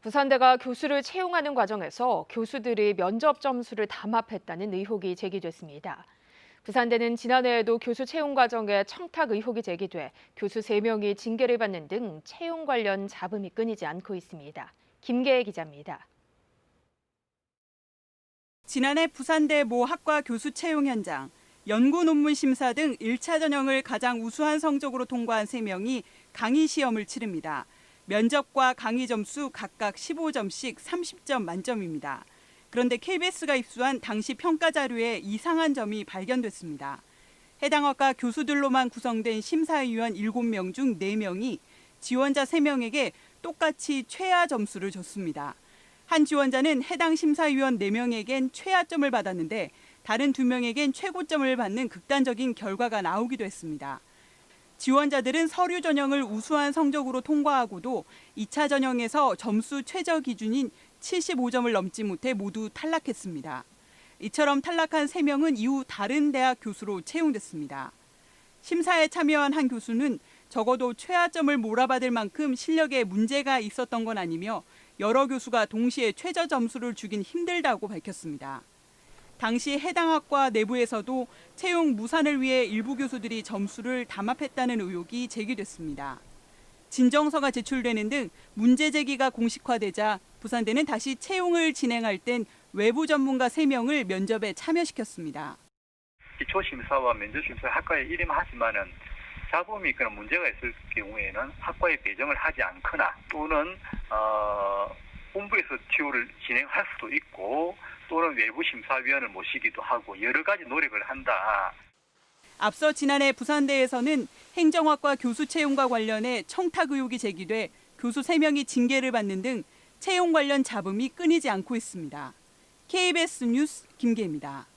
부산대가 교수를 채용하는 과정에서 교수들이 면접 점수를 담합했다는 의혹이 제기됐습니다. 부산대는 지난해에도 교수 채용 과정에 청탁 의혹이 제기돼 교수 3명이 징계를 받는 등 채용 관련 잡음이 끊이지 않고 있습니다. 김계애 기자입니다. 지난해 부산대 모 학과 교수 채용 현장, 연구 논문 심사 등 1차 전형을 가장 우수한 성적으로 통과한 3명이 강의 시험을 치릅니다. 면접과 강의 점수 각각 15점씩 30점 만점입니다. 그런데 KBS가 입수한 당시 평가 자료에 이상한 점이 발견됐습니다. 해당 학과 교수들로만 구성된 심사위원 7명 중 4명이 지원자 3명에게 똑같이 최하 점수를 줬습니다. 한 지원자는 해당 심사위원 4명에겐 최하점을 받았는데 다른 2명에겐 최고점을 받는 극단적인 결과가 나오기도 했습니다. 지원자들은 서류 전형을 우수한 성적으로 통과하고도 2차 전형에서 점수 최저 기준인 75점을 넘지 못해 모두 탈락했습니다. 이처럼 탈락한 3명은 이후 다른 대학 교수로 채용됐습니다. 심사에 참여한 한 교수는 적어도 최하점을 몰아받을 만큼 실력에 문제가 있었던 건 아니며 여러 교수가 동시에 최저 점수를 주긴 힘들다고 밝혔습니다. 당시 해당 학과 내부에서도 채용 무산을 위해 일부 교수들이 점수를 담합했다는 의혹이 제기됐습니다. 진정서가 제출되는 등 문제 제기가 공식화되자 부산대는 다시 채용을 진행할 땐 외부 전문가 3명을 면접에 참여시켰습니다. 기초심사와 면접심사 학과에 일임하지만은 잡음이 있거나 문제가 있을 경우에는 학과에 배정을 하지 않거나 또는 본부에서 치료를 진행할 수도 있고 또는 외부 심사위원을 모시기도 하고 여러 가지 노력을 한다. 앞서 지난해 부산대에서는 행정학과 교수 채용과 관련해 청탁 의혹이 제기돼 교수 3명이 징계를 받는 등 채용 관련 잡음이 끊이지 않고 있습니다. KBS 뉴스 김계입니다.